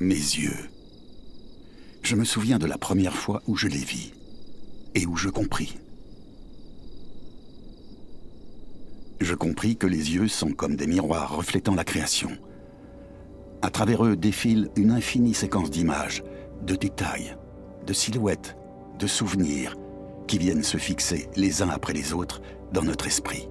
Mes yeux. Je me souviens de la première fois où je les vis et où je compris. Je compris que les yeux sont comme des miroirs reflétant la création. À travers eux défile une infinie séquence d'images, de détails, de silhouettes, de souvenirs qui viennent se fixer les uns après les autres dans notre esprit.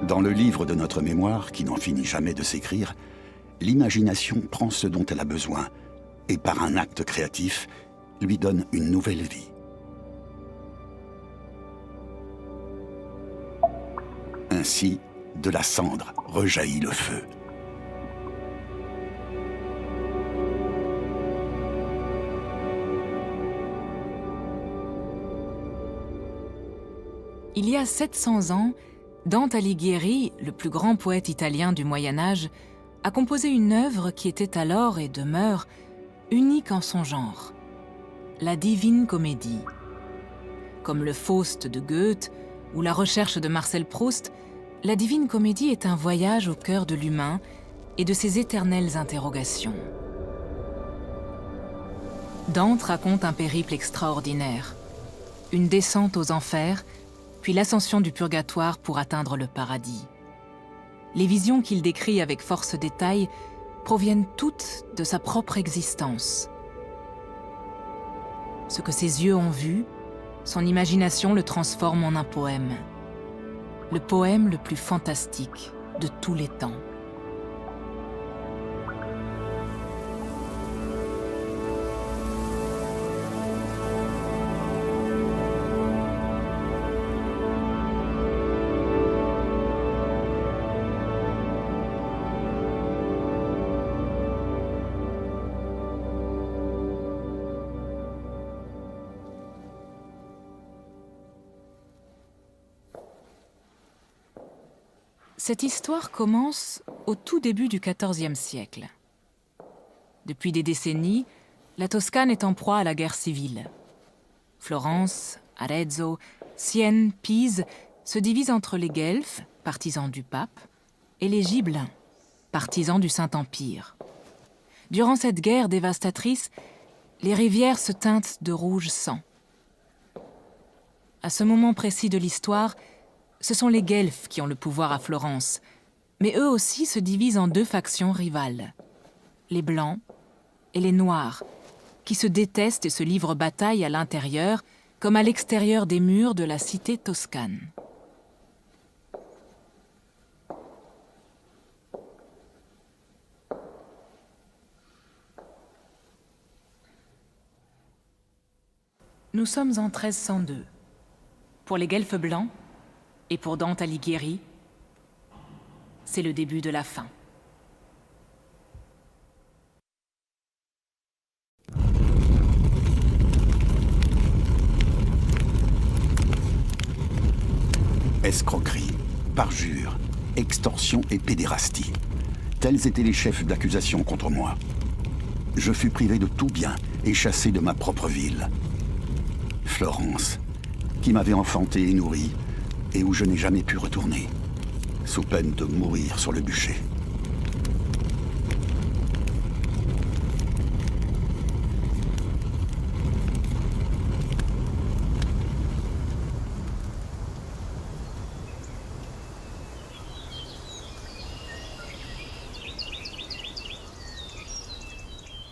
Dans le livre de notre mémoire, qui n'en finit jamais de s'écrire, l'imagination prend ce dont elle a besoin et, par un acte créatif, lui donne une nouvelle vie. Ainsi, de la cendre rejaillit le feu. Il y a 700 ans, Dante Alighieri, le plus grand poète italien du Moyen-Âge, a composé une œuvre qui était alors et demeure unique en son genre, la Divine Comédie. Comme le Faust de Goethe ou la Recherche de Marcel Proust, la Divine Comédie est un voyage au cœur de l'humain et de ses éternelles interrogations. Dante raconte un périple extraordinaire, une descente aux enfers, puis l'ascension du purgatoire pour atteindre le paradis. Les visions qu'il décrit avec force détail proviennent toutes de sa propre existence. Ce que ses yeux ont vu, son imagination le transforme en un poème. Le poème le plus fantastique de tous les temps. Cette histoire commence au tout début du XIVe siècle. Depuis des décennies, la Toscane est en proie à la guerre civile. Florence, Arezzo, Sienne, Pise se divisent entre les Guelfes, partisans du pape, et les Gibelins, partisans du Saint-Empire. Durant cette guerre dévastatrice, les rivières se teintent de rouge sang. À ce moment précis de l'histoire, ce sont les Guelfes qui ont le pouvoir à Florence, mais eux aussi se divisent en deux factions rivales, les Blancs et les Noirs, qui se détestent et se livrent bataille à l'intérieur comme à l'extérieur des murs de la cité toscane. Nous sommes en 1302. Pour les Guelfes blancs, et pour Dante Alighieri, c'est le début de la fin. Escroquerie, parjure, extorsion et pédérastie. Tels étaient les chefs d'accusation contre moi. Je fus privé de tout bien et chassé de ma propre ville. Florence, qui m'avait enfanté et nourri, et où je n'ai jamais pu retourner, sous peine de mourir sur le bûcher.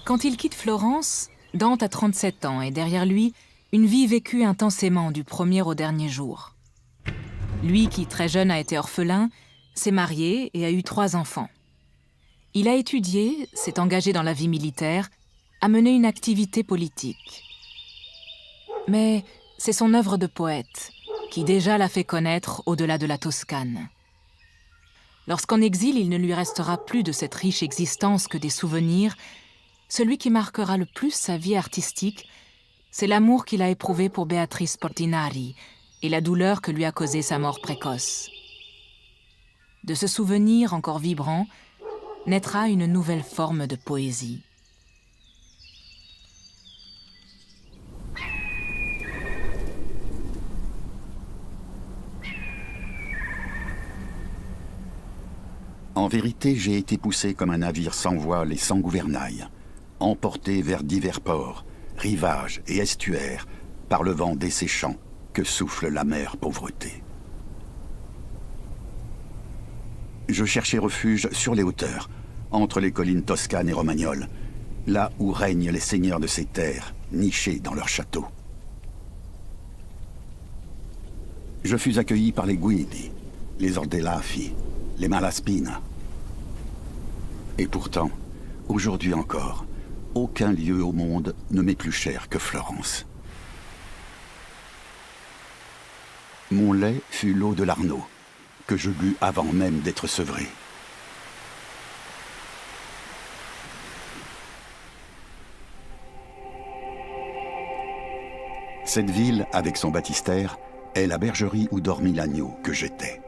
Quand il quitte Florence, Dante a 37 ans et derrière lui, une vie vécue intensément du premier au dernier jour. Lui, qui très jeune a été orphelin, s'est marié et a eu 3 enfants. Il a étudié, s'est engagé dans la vie militaire, a mené une activité politique. Mais c'est son œuvre de poète qui déjà l'a fait connaître au-delà de la Toscane. Lorsqu'en exil, il ne lui restera plus de cette riche existence que des souvenirs, celui qui marquera le plus sa vie artistique, c'est l'amour qu'il a éprouvé pour Beatrice Portinari et la douleur que lui a causée sa mort précoce. De ce souvenir encore vibrant, naîtra une nouvelle forme de poésie. En vérité, j'ai été poussé comme un navire sans voile et sans gouvernail, emporté vers divers ports, rivages et estuaires, par le vent desséchant que souffle l'amère pauvreté. Je cherchais refuge sur les hauteurs, entre les collines toscanes et romagnoles, là où règnent les seigneurs de ces terres, nichés dans leurs châteaux. Je fus accueilli par les Guidi, les Ordelaffi, les Malaspina. Et pourtant, aujourd'hui encore, aucun lieu au monde ne m'est plus cher que Florence. Mon lait fut l'eau de l'Arno, que je bus avant même d'être sevré. Cette ville, avec son baptistère, est la bergerie où dormit l'agneau que j'étais.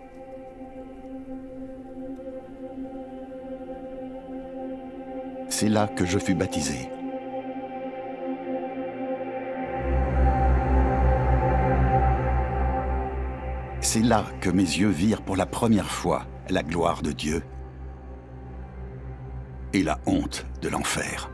C'est là que je fus baptisé. C'est là que mes yeux virent pour la première fois la gloire de Dieu et la honte de l'enfer.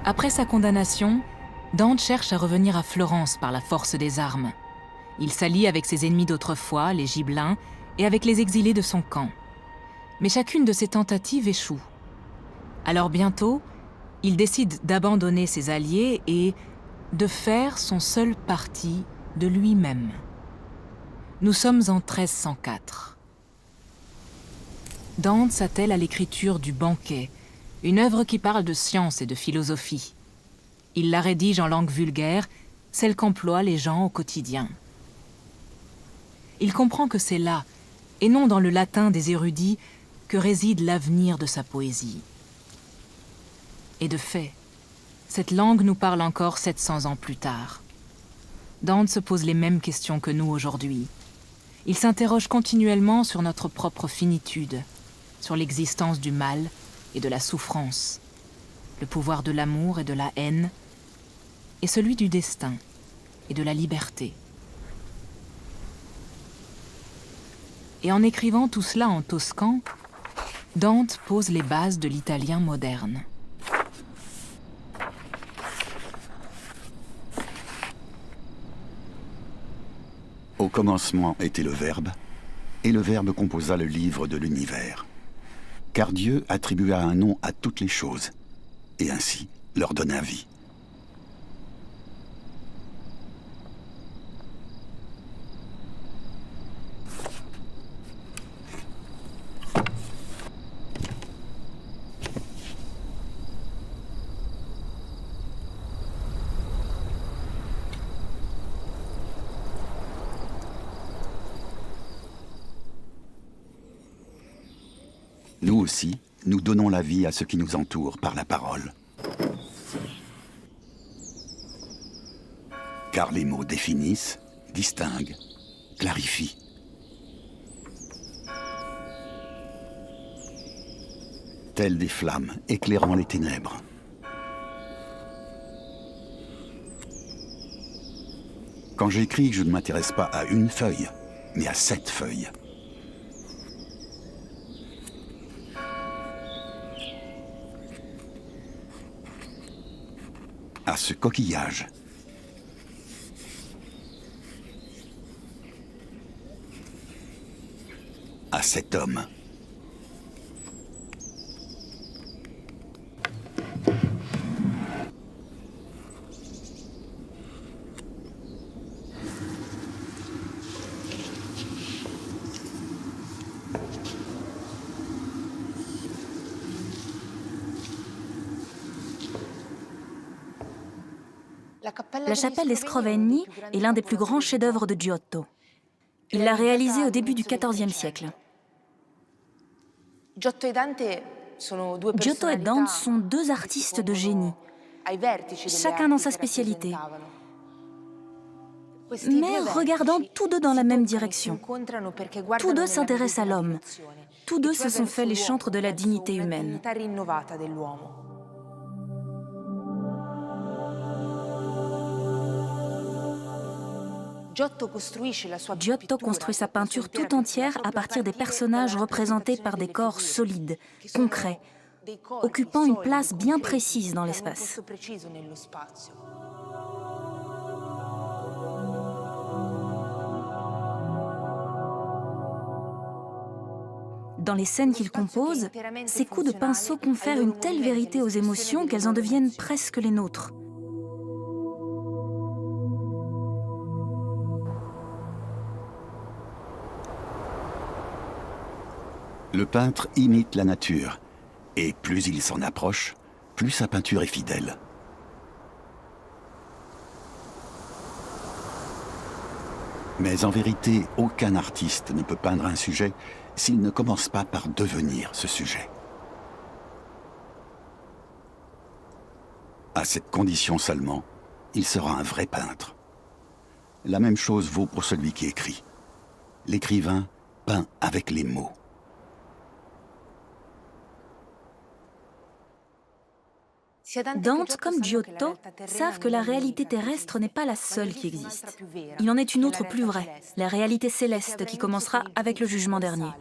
Après sa condamnation, Dante cherche à revenir à Florence par la force des armes. Il s'allie avec ses ennemis d'autrefois, les Gibelins, et avec les exilés de son camp. Mais chacune de ses tentatives échoue. Alors bientôt, il décide d'abandonner ses alliés et de faire son seul parti de lui-même. Nous sommes en 1304. Dante s'attelle à l'écriture du Banquet, une œuvre qui parle de science et de philosophie. Il la rédige en langue vulgaire, celle qu'emploient les gens au quotidien. Il comprend que c'est là, et non dans le latin des érudits, que réside l'avenir de sa poésie. Et de fait, cette langue nous parle encore 700 ans plus tard. Dante se pose les mêmes questions que nous aujourd'hui. Il s'interroge continuellement sur notre propre finitude, sur l'existence du mal et de la souffrance, le pouvoir de l'amour et de la haine, et celui du destin et de la liberté. Et en écrivant tout cela en toscan, Dante pose les bases de l'italien moderne. Au commencement était le Verbe, et le Verbe composa le livre de l'univers. Car Dieu attribua un nom à toutes les choses, et ainsi leur donna vie. Nous aussi, nous donnons la vie à ce qui nous entoure par la parole. Car les mots définissent, distinguent, clarifient. Tels des flammes éclairant les ténèbres. Quand j'écris, je ne m'intéresse pas à une feuille, mais à 7 feuilles. À ce coquillage. À cet homme. La chapelle des Scrovegni est l'un des plus grands chefs-d'œuvre de Giotto. Il l'a réalisée au début du XIVe siècle. Giotto et Dante sont deux artistes de génie, chacun dans sa spécialité. mais regardant tous deux dans la même direction. Tous deux s'intéressent à l'homme. Tous deux se sont fait les chantres de la dignité humaine. Giotto construit sa peinture tout entière à partir des personnages représentés par des corps solides, concrets, occupant une place bien précise dans l'espace. Dans les scènes qu'il compose, ses coups de pinceau confèrent une telle vérité aux émotions qu'elles en deviennent presque les nôtres. Le peintre imite la nature, et plus il s'en approche, plus sa peinture est fidèle. Mais en vérité, aucun artiste ne peut peindre un sujet s'il ne commence pas par devenir ce sujet. À cette condition seulement, il sera un vrai peintre. La même chose vaut pour celui qui écrit. L'écrivain peint avec les mots. Dante, comme Giotto, savent que la réalité terrestre n'est pas la seule qui existe. Il en est une autre plus vraie, la réalité céleste qui commencera avec le jugement dernier.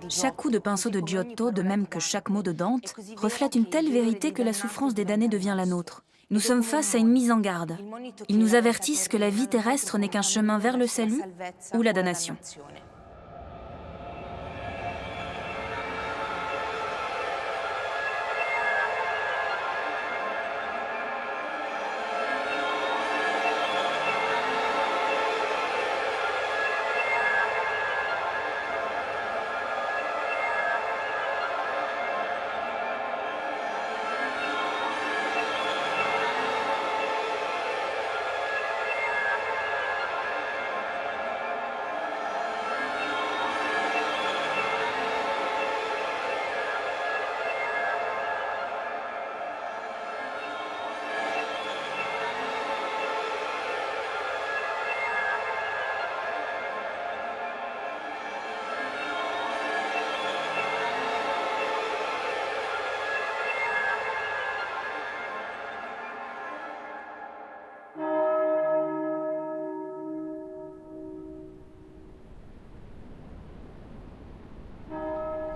Chaque coup de pinceau de Giotto, de même que chaque mot de Dante, reflète une telle vérité que la souffrance des damnés devient la nôtre. Nous sommes face à une mise en garde. Ils nous avertissent que la vie terrestre n'est qu'un chemin vers le salut ou la damnation.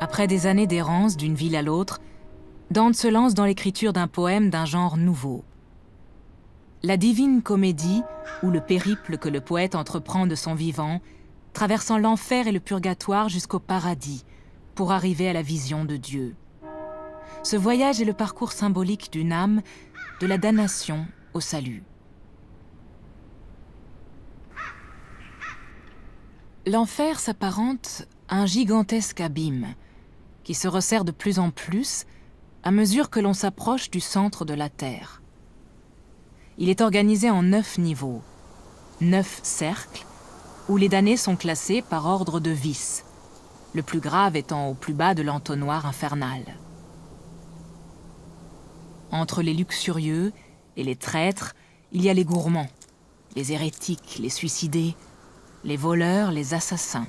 Après des années d'errance d'une ville à l'autre, Dante se lance dans l'écriture d'un poème d'un genre nouveau. La Divine Comédie, ou le périple que le poète entreprend de son vivant, traversant l'enfer et le purgatoire jusqu'au paradis, pour arriver à la vision de Dieu. Ce voyage est le parcours symbolique d'une âme, de la damnation au salut. L'enfer s'apparente à un gigantesque abîme, qui se resserre de plus en plus à mesure que l'on s'approche du centre de la Terre. Il est organisé en 9 niveaux, 9 cercles, où les damnés sont classés par ordre de vice, le plus grave étant au plus bas de l'entonnoir infernal. Entre les luxurieux et les traîtres, il y a les gourmands, les hérétiques, les suicidés, les voleurs, les assassins.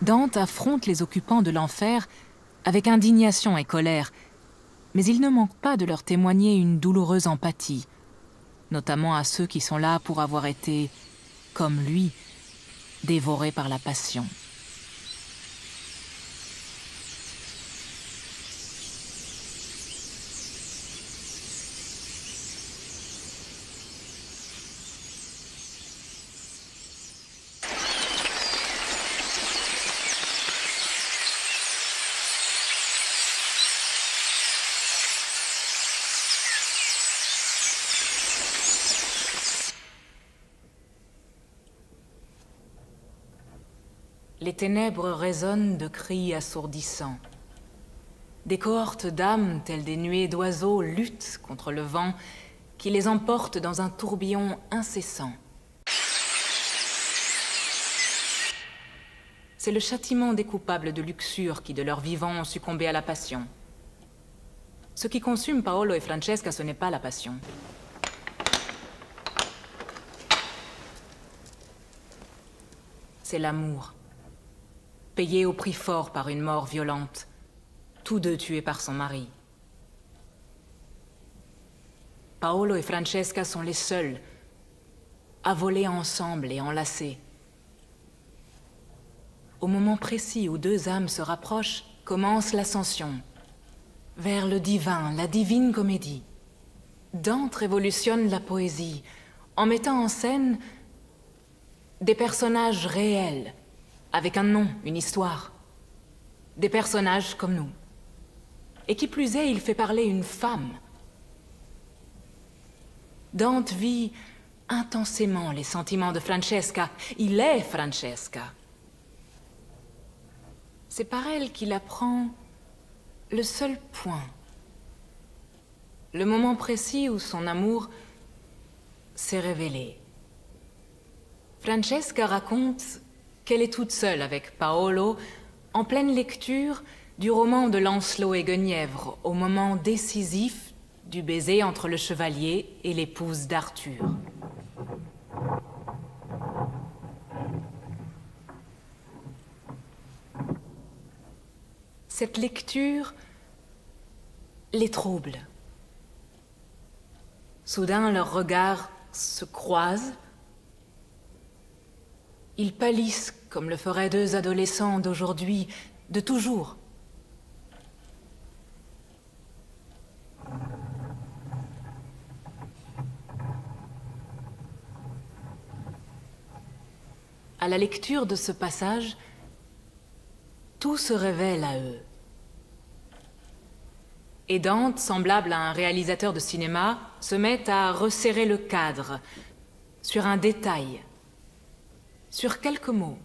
Dante affronte les occupants de l'enfer avec indignation et colère, mais il ne manque pas de leur témoigner une douloureuse empathie, notamment à ceux qui sont là pour avoir été, comme lui, dévorés par la passion. Les ténèbres résonnent de cris assourdissants. Des cohortes d'âmes, telles des nuées d'oiseaux, luttent contre le vent qui les emporte dans un tourbillon incessant. C'est le châtiment des coupables de luxure qui, de leur vivant, ont succombé à la passion. Ce qui consume Paolo et Francesca, ce n'est pas la passion. C'est l'amour, payé au prix fort par une mort violente, tous deux tués par son mari. Paolo et Francesca sont les seuls à voler ensemble et enlacés. Au moment précis où deux âmes se rapprochent, commence l'ascension vers le divin, la divine comédie. Dante révolutionne la poésie en mettant en scène des personnages réels, avec un nom, une histoire. Des personnages comme nous. Et qui plus est, il fait parler une femme. Dante vit intensément les sentiments de Francesca. Il est Francesca. C'est par elle qu'il apprend le seul point. Le moment précis où son amour s'est révélé. Francesca raconte qu'elle est toute seule avec Paolo en pleine lecture du roman de Lancelot et Guenièvre au moment décisif du baiser entre le chevalier et l'épouse d'Arthur. Cette lecture les trouble. Soudain, leurs regards se croisent. Ils pâlissent comme le feraient deux adolescents d'aujourd'hui, de toujours. À la lecture de ce passage, tout se révèle à eux. Et Dante, semblable à un réalisateur de cinéma, se met à resserrer le cadre sur un détail, sur quelques mots.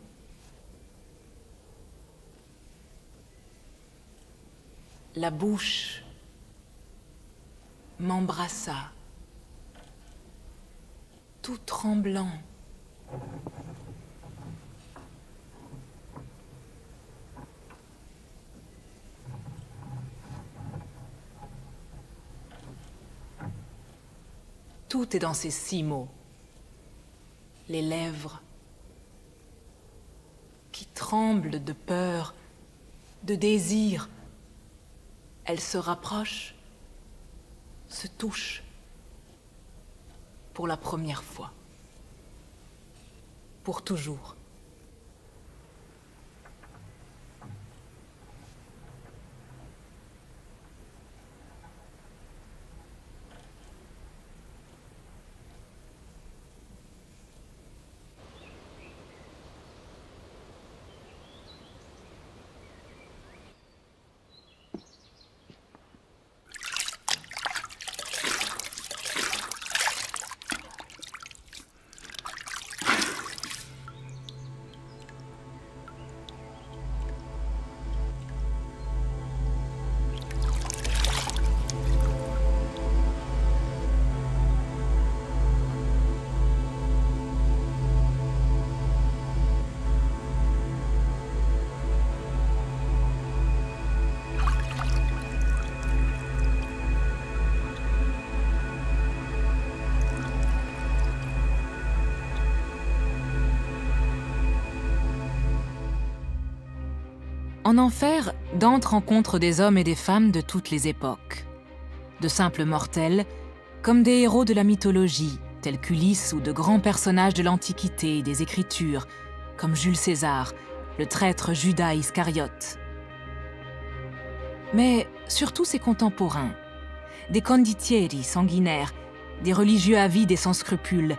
La bouche m'embrassa, tout tremblant. Tout est dans ces 6 mots. Les lèvres qui tremblent de peur, de désir. Elles se rapprochent, se touchent pour la première fois. Pour toujours. En enfer, Dante rencontre des hommes et des femmes de toutes les époques. De simples mortels, comme des héros de la mythologie, tels qu'Ulysse, ou de grands personnages de l'Antiquité et des Écritures, comme Jules César, le traître Judas Iscariote. Mais surtout ses contemporains, des condottieri sanguinaires, des religieux avides et sans scrupules,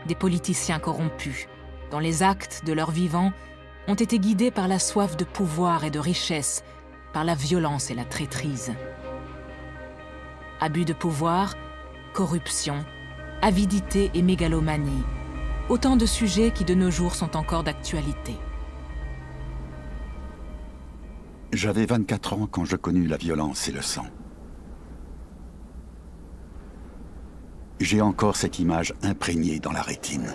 des politiciens corrompus, dont les actes de leur vivant ont été guidés par la soif de pouvoir et de richesse, par la violence et la traîtrise. Abus de pouvoir, corruption, avidité et mégalomanie, autant de sujets qui de nos jours sont encore d'actualité. J'avais 24 ans quand je connus la violence et le sang. J'ai encore cette image imprégnée dans la rétine.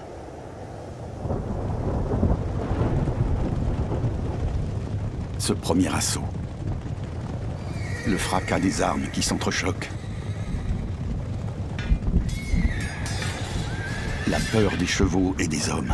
Ce premier assaut. Le fracas des armes qui s'entrechoquent. La peur des chevaux et des hommes.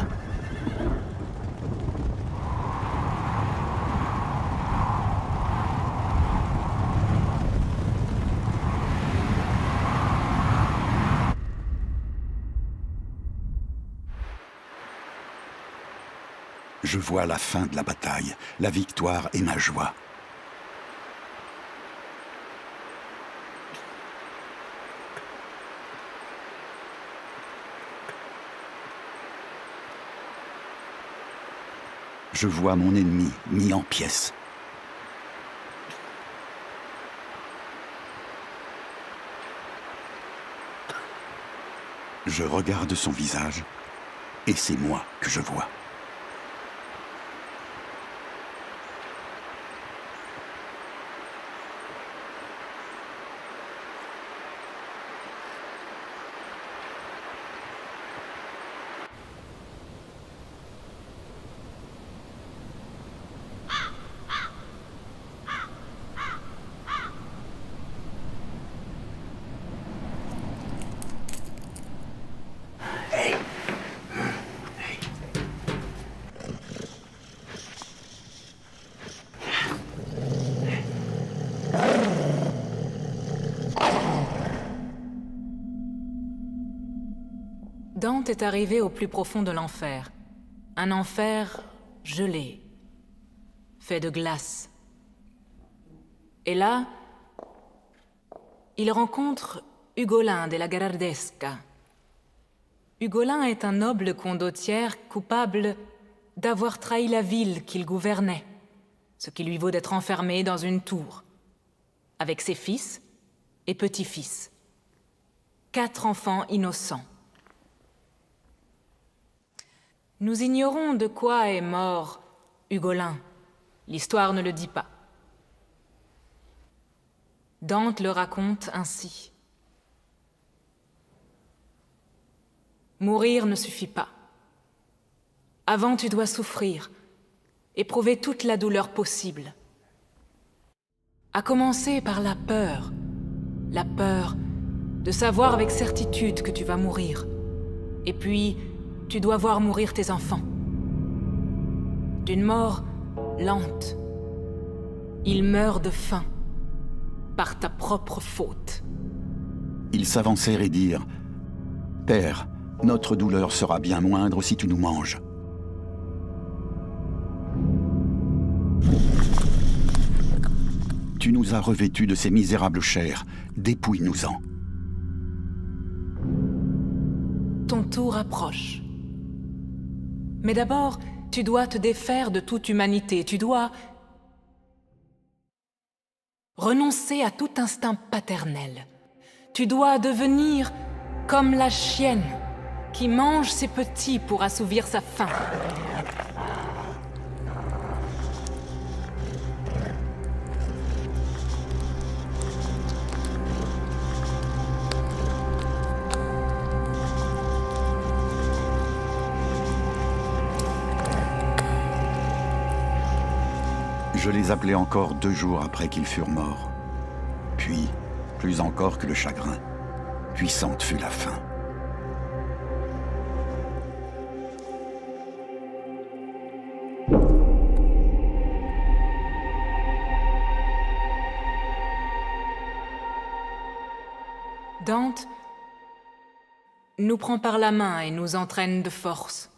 Je vois la fin de la bataille, la victoire et ma joie. Je vois mon ennemi mis en pièces. Je regarde son visage et c'est moi que je vois. Dante est arrivé au plus profond de l'enfer. Un enfer gelé, fait de glace. Et là, il rencontre Ugolin de la Gherardesca. Ugolin est un noble condottiere coupable d'avoir trahi la ville qu'il gouvernait, ce qui lui vaut d'être enfermé dans une tour, avec ses fils et petits-fils. 4 enfants innocents. Nous ignorons de quoi est mort Ugolin. L'histoire ne le dit pas. Dante le raconte ainsi. Mourir ne suffit pas. Avant, tu dois souffrir, éprouver toute la douleur possible. À commencer par la peur de savoir avec certitude que tu vas mourir. Et puis, tu dois voir mourir tes enfants. D'une mort lente. Ils meurent de faim, par ta propre faute. Ils s'avancèrent et dirent « Père, notre douleur sera bien moindre si tu nous manges. » Tu nous as revêtus de ces misérables chairs, dépouille-nous-en. Ton tour approche. Mais d'abord, tu dois te défaire de toute humanité. Tu dois renoncer à tout instinct paternel. Tu dois devenir comme la chienne qui mange ses petits pour assouvir sa faim. Je les appelai encore 2 jours après qu'ils furent morts. Puis, plus encore que le chagrin, puissante fut la faim. Dante nous prend par la main et nous entraîne de force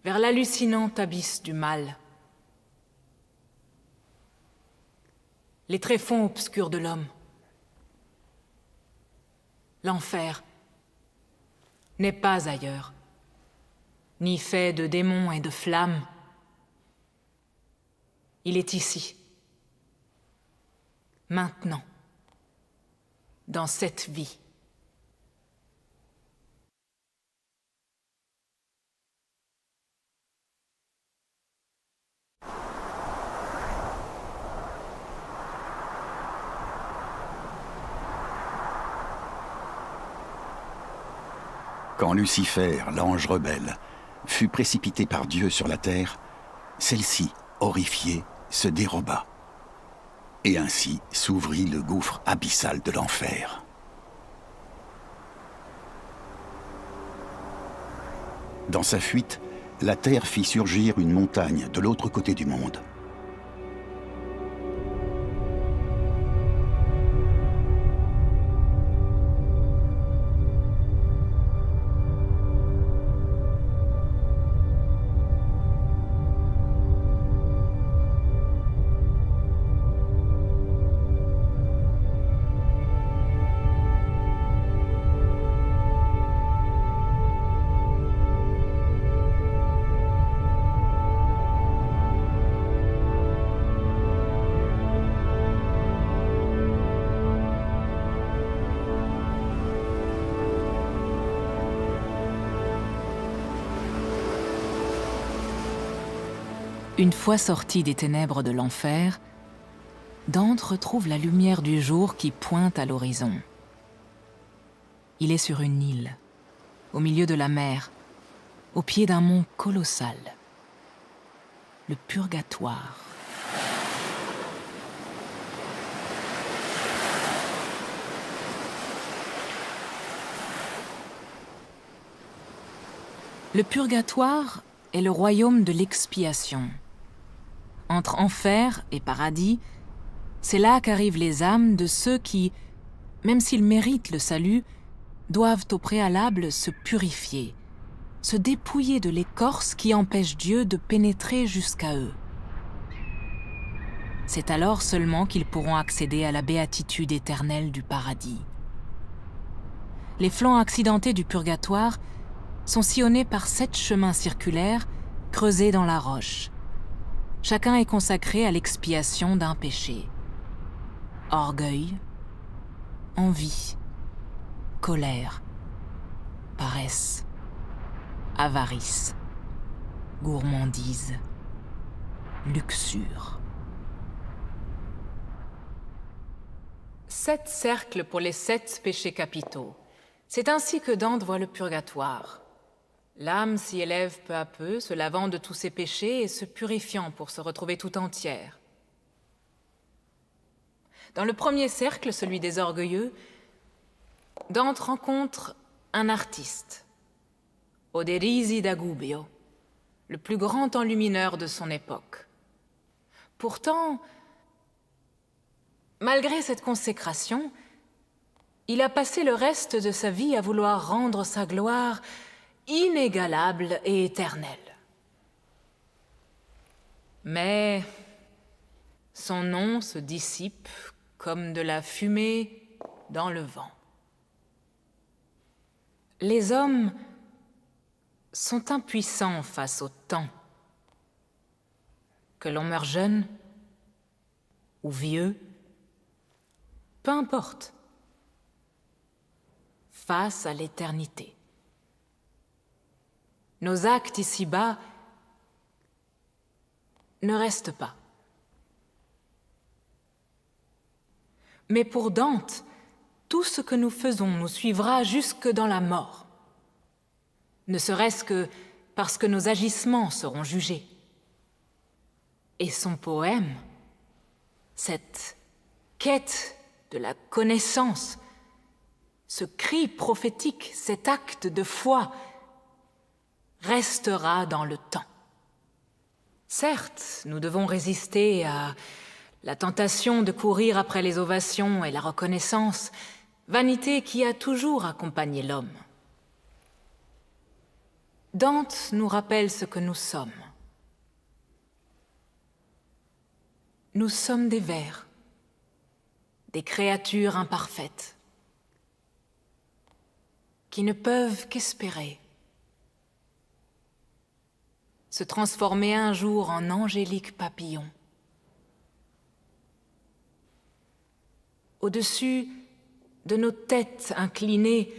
vers l'hallucinant abysse du mal. Les tréfonds obscurs de l'homme. L'enfer n'est pas ailleurs, ni fait de démons et de flammes. Il est ici, maintenant, dans cette vie. Quand Lucifer, l'ange rebelle, fut précipité par Dieu sur la terre, celle-ci, horrifiée, se déroba. Et ainsi s'ouvrit le gouffre abyssal de l'enfer. Dans sa fuite, la terre fit surgir une montagne de l'autre côté du monde. Une fois sorti des ténèbres de l'enfer, Dante retrouve la lumière du jour qui pointe à l'horizon. Il est sur une île, au milieu de la mer, au pied d'un mont colossal, le Purgatoire. Le Purgatoire est le royaume de l'expiation. Entre enfer et paradis, c'est là qu'arrivent les âmes de ceux qui, même s'ils méritent le salut, doivent au préalable se purifier, se dépouiller de l'écorce qui empêche Dieu de pénétrer jusqu'à eux. C'est alors seulement qu'ils pourront accéder à la béatitude éternelle du paradis. Les flancs accidentés du purgatoire sont sillonnés par 7 chemins circulaires creusés dans la roche. Chacun est consacré à l'expiation d'un péché. Orgueil, envie, colère, paresse, avarice, gourmandise, luxure. 7 cercles pour les 7 péchés capitaux. C'est ainsi que Dante voit le purgatoire. L'âme s'y élève peu à peu, se lavant de tous ses péchés et se purifiant pour se retrouver tout entière. Dans le premier cercle, celui des orgueilleux, Dante rencontre un artiste, Oderisi da Gubbio, le plus grand enlumineur de son époque. Pourtant, malgré cette consécration, il a passé le reste de sa vie à vouloir rendre sa gloire inégalable et éternelle. Mais son nom se dissipe comme de la fumée dans le vent. Les hommes sont impuissants face au temps. Que l'on meure jeune ou vieux, peu importe, face à l'éternité. Nos actes ici-bas ne restent pas. Mais pour Dante, tout ce que nous faisons nous suivra jusque dans la mort. Ne serait-ce que parce que nos agissements seront jugés. Et son poème, cette quête de la connaissance, ce cri prophétique, cet acte de foi, restera dans le temps. Certes, nous devons résister à la tentation de courir après les ovations et la reconnaissance, vanité qui a toujours accompagné l'homme. Dante nous rappelle ce que nous sommes. Nous sommes des vers, des créatures imparfaites, qui ne peuvent qu'espérer se transformer un jour en angéliques papillons. Au-dessus de nos têtes inclinées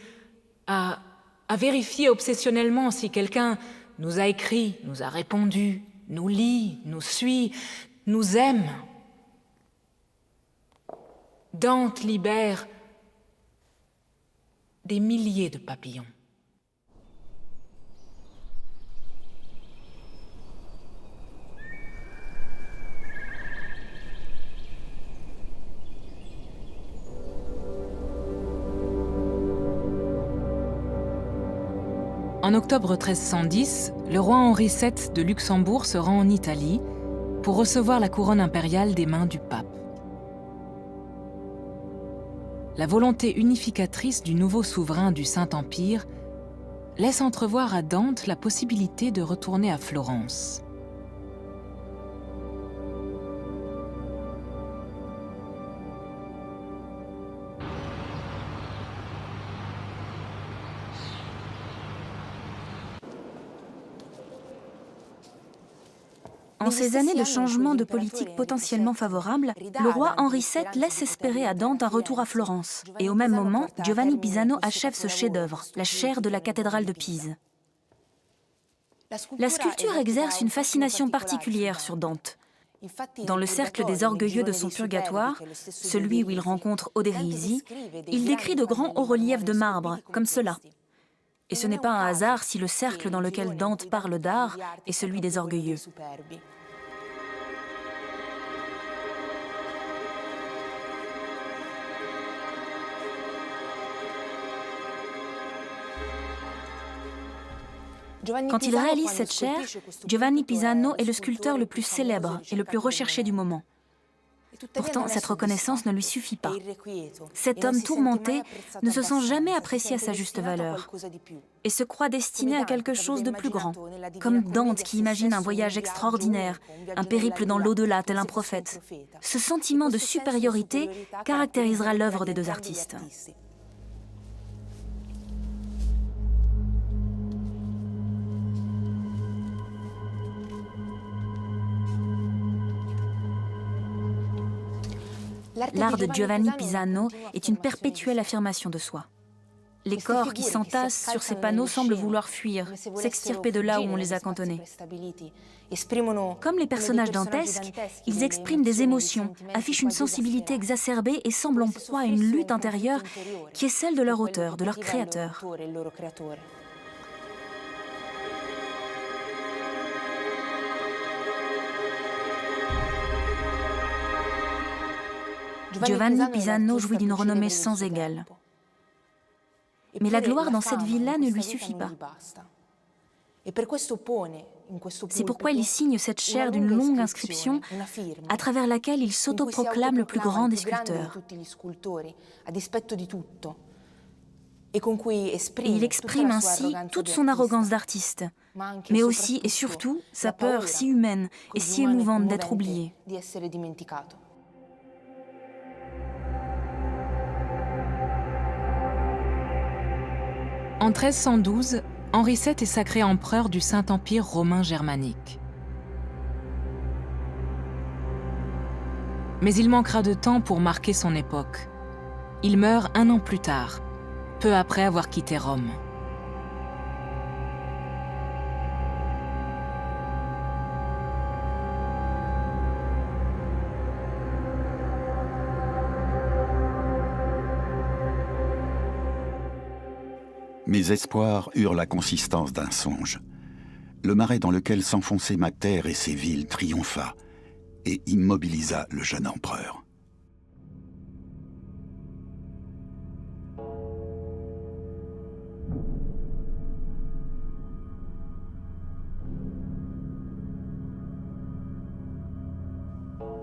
à vérifier obsessionnellement si quelqu'un nous a écrit, nous a répondu, nous lit, nous suit, nous aime. Dante libère des milliers de papillons. En octobre 1310, le roi Henri VII de Luxembourg se rend en Italie pour recevoir la couronne impériale des mains du pape. La volonté unificatrice du nouveau souverain du Saint-Empire laisse entrevoir à Dante la possibilité de retourner à Florence. En ces années de changement de politique potentiellement favorable, le roi Henri VII laisse espérer à Dante un retour à Florence. Et au même moment, Giovanni Pisano achève ce chef-d'œuvre, la chaire de la cathédrale de Pise. La sculpture exerce une fascination particulière sur Dante. Dans le cercle des orgueilleux de son purgatoire, celui où il rencontre Oderisi, il décrit de grands hauts-reliefs de marbre, comme cela. Et ce n'est pas un hasard si le cercle dans lequel Dante parle d'art est celui des orgueilleux. Quand il réalise cette chaire, Giovanni Pisano est le sculpteur le plus célèbre et le plus recherché du moment. Pourtant, cette reconnaissance ne lui suffit pas. Cet homme tourmenté ne se sent jamais apprécié à sa juste valeur et se croit destiné à quelque chose de plus grand, comme Dante qui imagine un voyage extraordinaire, un périple dans l'au-delà tel un prophète. Ce sentiment de supériorité caractérisera l'œuvre des deux artistes. L'art de Giovanni Pisano est une perpétuelle affirmation de soi. Les corps qui s'entassent sur ces panneaux semblent vouloir fuir, s'extirper de là où on les a cantonnés. Comme les personnages dantesques, ils expriment des émotions, affichent une sensibilité exacerbée et semblent en proie à une lutte intérieure qui est celle de leur auteur, de leur créateur. Giovanni Pisano jouit d'une renommée sans égale. Mais la gloire dans cette vie-là ne lui suffit pas. C'est pourquoi il signe cette chaire d'une longue inscription à travers laquelle il s'autoproclame le plus grand des sculpteurs. Et il exprime ainsi toute son arrogance d'artiste, mais aussi et surtout sa peur si humaine et si émouvante d'être oublié. En 1312, Henri VII est sacré empereur du Saint-Empire romain germanique. Mais il manquera de temps pour marquer son époque. Il meurt un an plus tard, peu après avoir quitté Rome. Mes espoirs eurent la consistance d'un songe. Le marais dans lequel s'enfonçait ma terre et ses villes triompha et immobilisa le jeune empereur.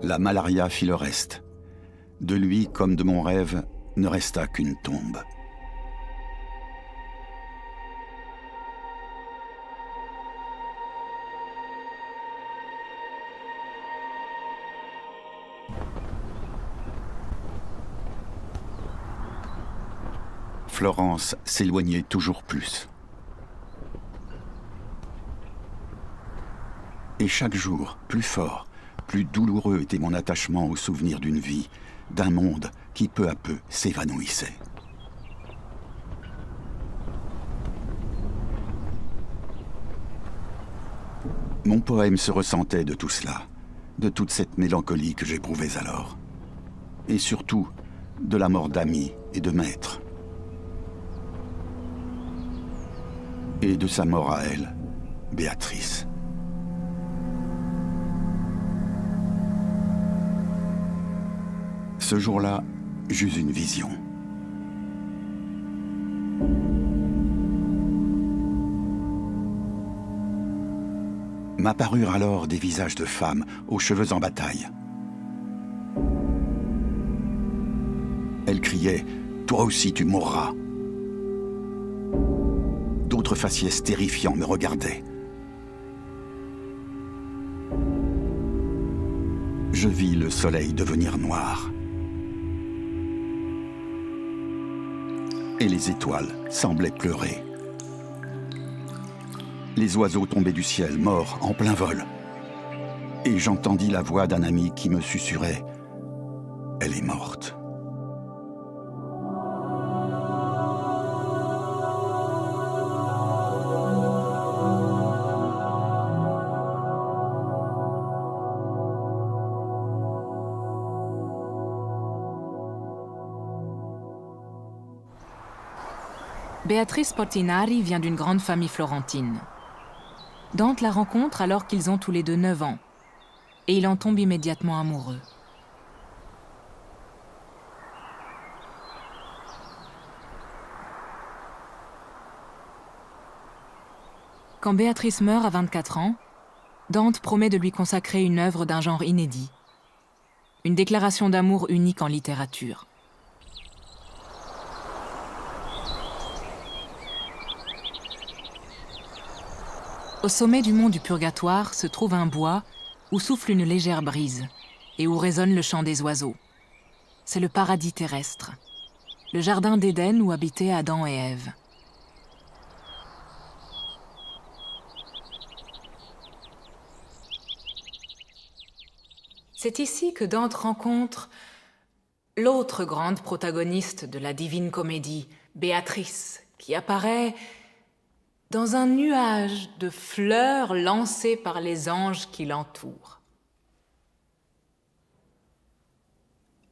La malaria fit le reste. De lui, comme de mon rêve, ne resta qu'une tombe. Florence s'éloignait toujours plus. Et chaque jour, plus fort, plus douloureux était mon attachement au souvenir d'une vie, d'un monde qui peu à peu s'évanouissait. Mon poème se ressentait de tout cela, de toute cette mélancolie que j'éprouvais alors. Et surtout, de la mort d'amis et de maîtres. Et de sa mort à elle, Béatrice. Ce jour-là, j'eus une vision. M'apparurent alors des visages de femmes aux cheveux en bataille. Elles criaient « Toi aussi tu mourras !» D'autres faciès terrifiants me regardaient. Je vis le soleil devenir noir. Et les étoiles semblaient pleurer. Les oiseaux tombaient du ciel, morts en plein vol. Et j'entendis la voix d'un ami qui me susurrait « Elle est morte ». Beatrice Portinari vient d'une grande famille florentine. Dante la rencontre alors qu'ils ont tous les deux 9 ans, et il en tombe immédiatement amoureux. Quand Béatrice meurt à 24 ans, Dante promet de lui consacrer une œuvre d'un genre inédit, une déclaration d'amour unique en littérature. Au sommet du mont du Purgatoire se trouve un bois où souffle une légère brise et où résonne le chant des oiseaux. C'est le paradis terrestre, le jardin d'Éden où habitaient Adam et Ève. C'est ici que Dante rencontre l'autre grande protagoniste de la Divine Comédie, Béatrice, qui apparaît dans un nuage de fleurs lancées par les anges qui l'entourent.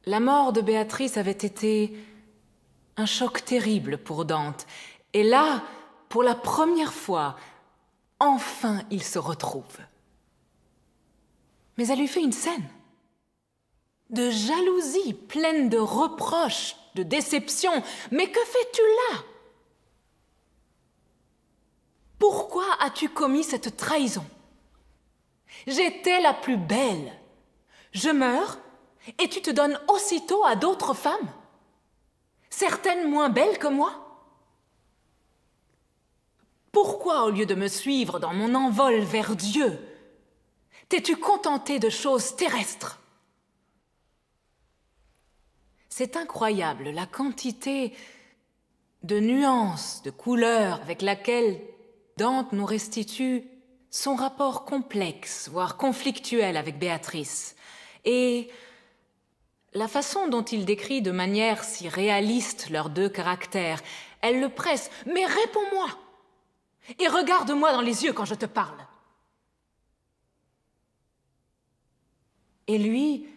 La mort de Béatrice avait été un choc terrible pour Dante. Et là, pour la première fois, enfin ils se retrouvent. Mais elle lui fait une scène de jalousie pleine de reproches, de déception. Mais que fais-tu là ? Pourquoi as-tu commis cette trahison ? J'étais la plus belle. Je meurs et tu te donnes aussitôt à d'autres femmes, certaines moins belles que moi. Pourquoi, au lieu de me suivre dans mon envol vers Dieu, t'es-tu contenté de choses terrestres ? C'est incroyable la quantité de nuances, de couleurs avec laquelle Dante nous restitue son rapport complexe, voire conflictuel avec Béatrice. Et la façon dont il décrit de manière si réaliste leurs deux caractères, elle le presse. Mais réponds-moi et regarde-moi dans les yeux quand je te parle. Et lui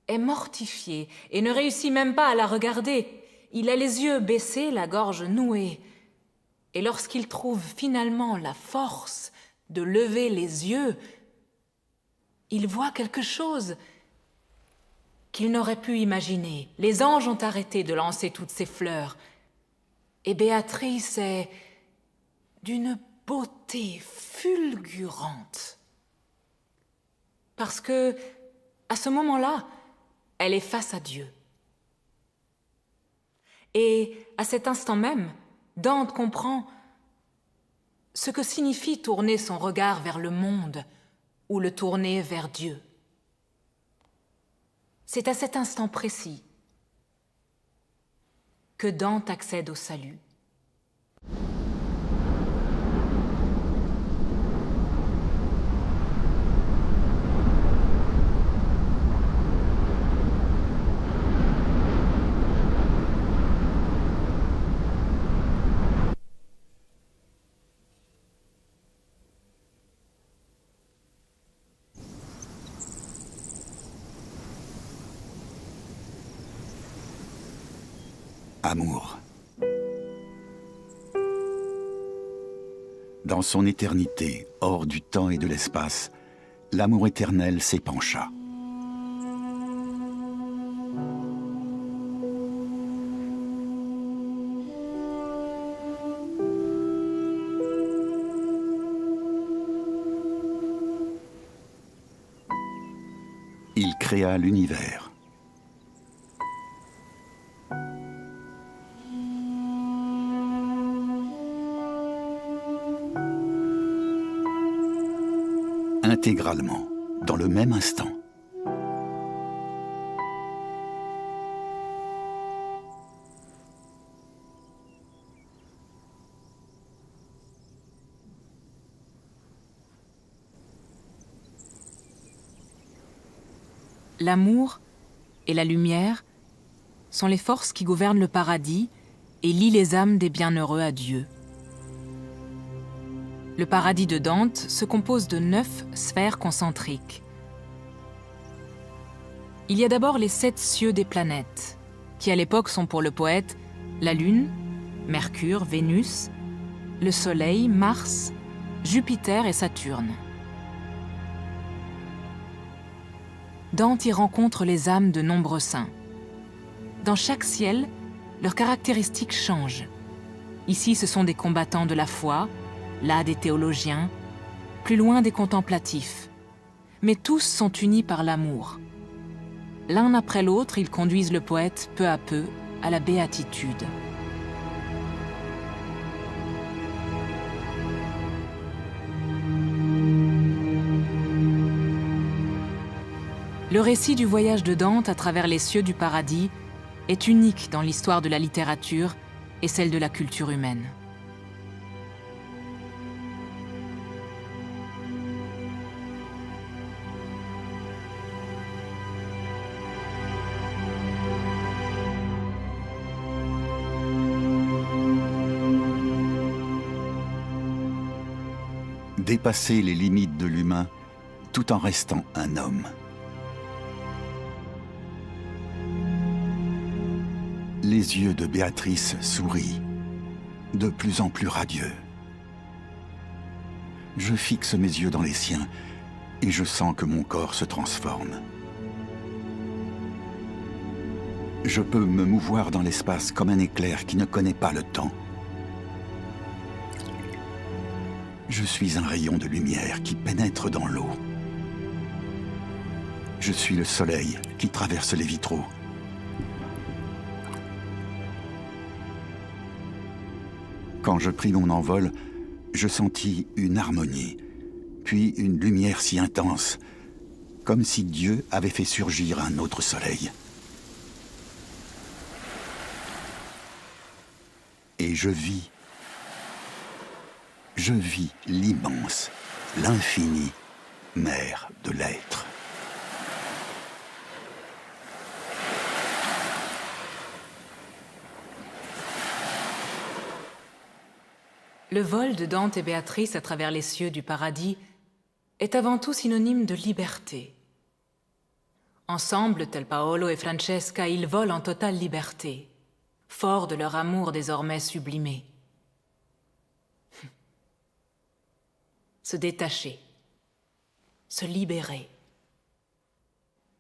est mortifié et ne réussit même pas à la regarder. Il a les yeux baissés, la gorge nouée. Et lorsqu'il trouve finalement la force de lever les yeux, il voit quelque chose qu'il n'aurait pu imaginer. Les anges ont arrêté de lancer toutes ces fleurs. Et Béatrice est d'une beauté fulgurante. Parce que, à ce moment-là, elle est face à Dieu. Et à cet instant même, Dante comprend ce que signifie tourner son regard vers le monde ou le tourner vers Dieu. C'est à cet instant précis que Dante accède au salut. Amour. Dans son éternité, hors du temps et de l'espace, l'amour éternel s'épancha. Il créa l'univers. Intégralement, dans le même instant. L'amour et la lumière sont les forces qui gouvernent le paradis et lient les âmes des bienheureux à Dieu. Le paradis de Dante se compose de 9 sphères concentriques. Il y a d'abord les 7 cieux des planètes, qui à l'époque sont pour le poète la Lune, Mercure, Vénus, le Soleil, Mars, Jupiter et Saturne. Dante y rencontre les âmes de nombreux saints. Dans chaque ciel, leurs caractéristiques changent. Ici, ce sont des combattants de la foi, là des théologiens, plus loin des contemplatifs. Mais tous sont unis par l'amour. L'un après l'autre, ils conduisent le poète peu à peu à la béatitude. Le récit du voyage de Dante à travers les cieux du paradis est unique dans l'histoire de la littérature et celle de la culture humaine. Dépasser les limites de l'humain tout en restant un homme. Les yeux de Béatrice sourient, de plus en plus radieux. Je fixe mes yeux dans les siens et je sens que mon corps se transforme. Je peux me mouvoir dans l'espace comme un éclair qui ne connaît pas le temps. Je suis un rayon de lumière qui pénètre dans l'eau. Je suis le soleil qui traverse les vitraux. Quand je pris mon envol, je sentis une harmonie, puis une lumière si intense, comme si Dieu avait fait surgir un autre soleil. Et je vis l'immense, l'infini, mère de l'être. Le vol de Dante et Béatrice à travers les cieux du paradis est avant tout synonyme de liberté. Ensemble, tel Paolo et Francesca, ils volent en totale liberté, forts de leur amour désormais sublimé. Se détacher, se libérer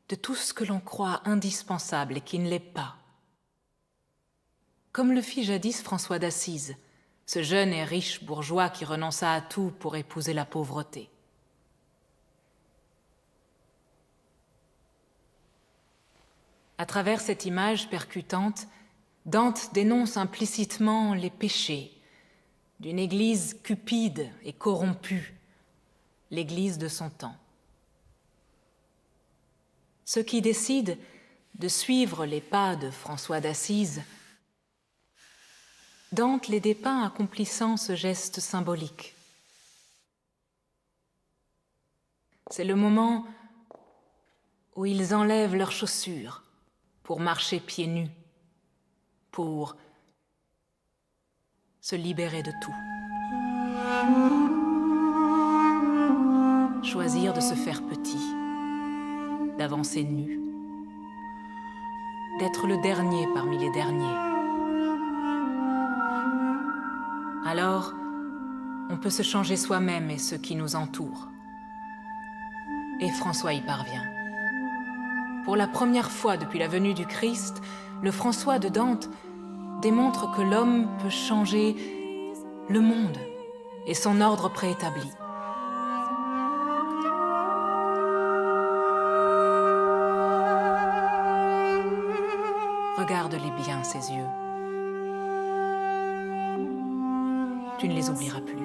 de tout ce que l'on croit indispensable et qui ne l'est pas. Comme le fit jadis François d'Assise, ce jeune et riche bourgeois qui renonça à tout pour épouser la pauvreté. À travers cette image percutante, Dante dénonce implicitement les péchés d'une église cupide et corrompue, l'église de son temps. Ceux qui décident de suivre les pas de François d'Assise, Dante les dépeint accomplissant ce geste symbolique. C'est le moment où ils enlèvent leurs chaussures pour marcher pieds nus, pour se libérer de tout. Choisir de se faire petit, d'avancer nu, d'être le dernier parmi les derniers. Alors, on peut se changer soi-même et ceux qui nous entourent. Et François y parvient. Pour la première fois depuis la venue du Christ, le François de Dante démontre que l'homme peut changer le monde et son ordre préétabli. ses yeux. Tu ne les oublieras plus.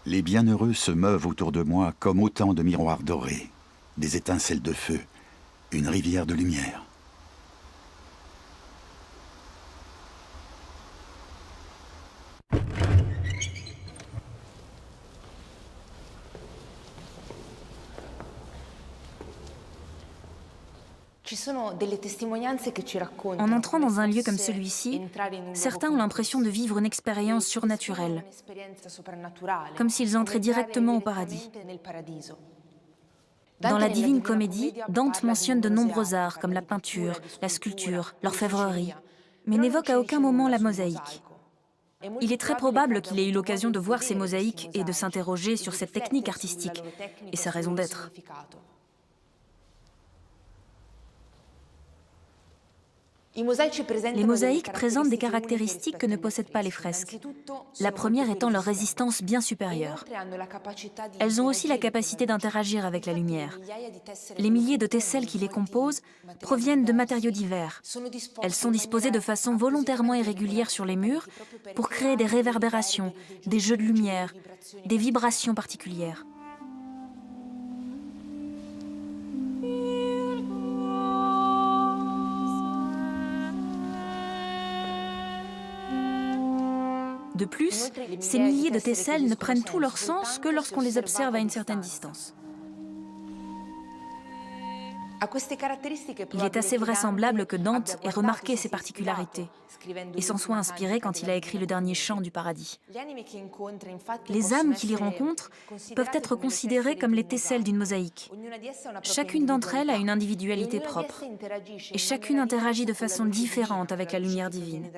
Les bienheureux se meuvent autour de moi comme autant de miroirs dorés, des étincelles de feu, une rivière de lumière. En entrant dans un lieu comme celui-ci, certains ont l'impression de vivre une expérience surnaturelle, comme s'ils entraient directement au paradis. Dans la Divine Comédie, Dante mentionne de nombreux arts comme la peinture, la sculpture, l'orfèvrerie, mais n'évoque à aucun moment la mosaïque. Il est très probable qu'il ait eu l'occasion de voir ces mosaïques et de s'interroger sur cette technique artistique et sa raison d'être. Les mosaïques présentent des caractéristiques que ne possèdent pas les fresques, la première étant leur résistance bien supérieure. Elles ont aussi la capacité d'interagir avec la lumière. Les milliers de tesselles qui les composent proviennent de matériaux divers. Elles sont disposées de façon volontairement irrégulière sur les murs pour créer des réverbérations, des jeux de lumière, des vibrations particulières. De plus, ces milliers de tesselles ne prennent tout leur sens que lorsqu'on les observe à une certaine distance. Il est assez vraisemblable que Dante ait remarqué ces particularités et s'en soit inspiré quand il a écrit le dernier chant du paradis. Les âmes qu'il y rencontre peuvent être considérées comme les tesselles d'une mosaïque. Chacune d'entre elles a une individualité propre et chacune interagit de façon différente avec la lumière divine.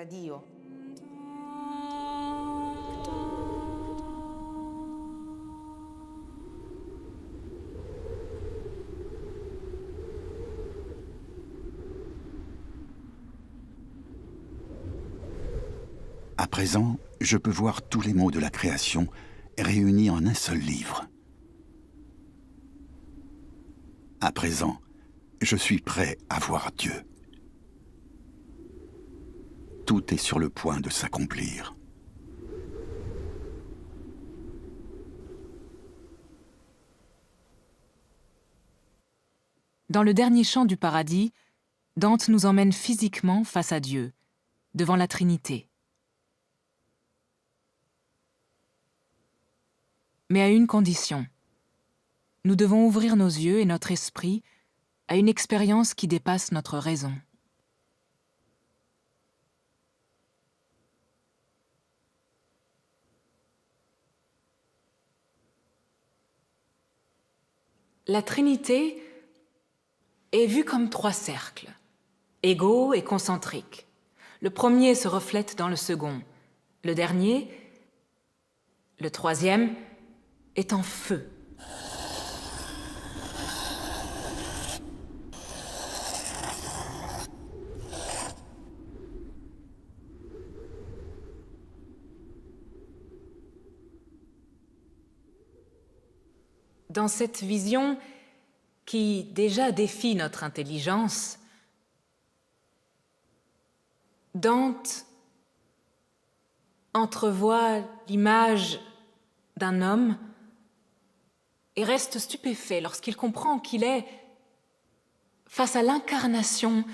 À présent, je peux voir tous les mots de la création réunis en un seul livre. À présent, je suis prêt à voir Dieu. Tout est sur le point de s'accomplir. Dans le dernier chant du paradis, Dante nous emmène physiquement face à Dieu, devant la Trinité. Mais à une condition. Nous devons ouvrir nos yeux et notre esprit à une expérience qui dépasse notre raison. La Trinité est vue comme 3 cercles, égaux et concentriques. Le premier se reflète dans le second, le dernier, le troisième, est en feu. Dans cette vision qui déjà défie notre intelligence, Dante entrevoit l'image d'un homme et reste stupéfait lorsqu'il comprend qu'il est face à l'incarnation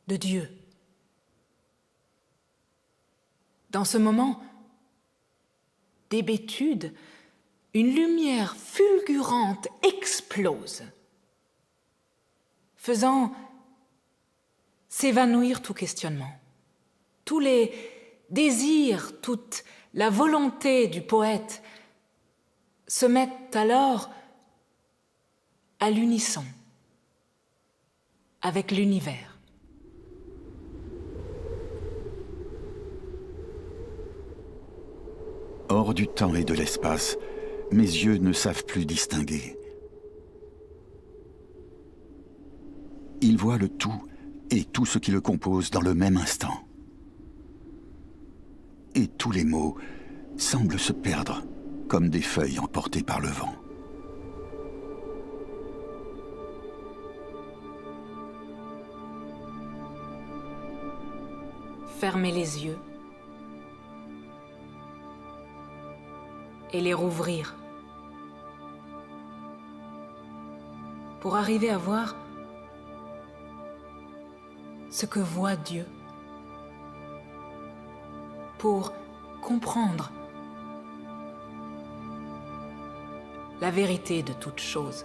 de Dieu. Dans ce moment d'hébétude, une lumière fulgurante explose, faisant s'évanouir tout questionnement. Tous les désirs, toute la volonté du poète se mettent alors à l'unisson avec l'univers. Hors du temps et de l'espace, mes yeux ne savent plus distinguer. Ils voient le tout et tout ce qui le compose dans le même instant. et tous les mots semblent se perdre comme des feuilles emportées par le vent. Fermez les yeux et les rouvrir pour arriver à voir ce que voit Dieu, pour comprendre la vérité de toute chose.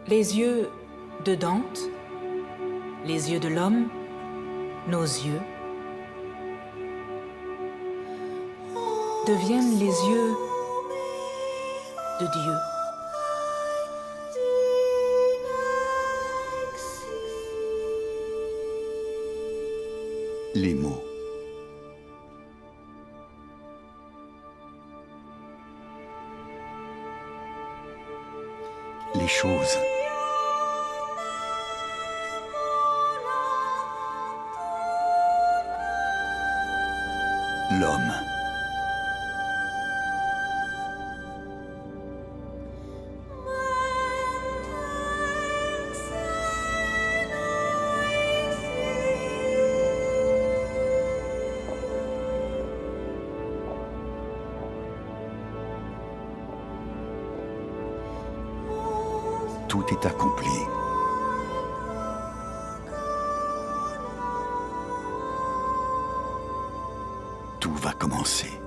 Les yeux de Dante, les yeux de l'homme, nos yeux, deviennent les yeux de Dieu. Les mots. Les choses. L'homme. Tout est accompli. Tout va commencer.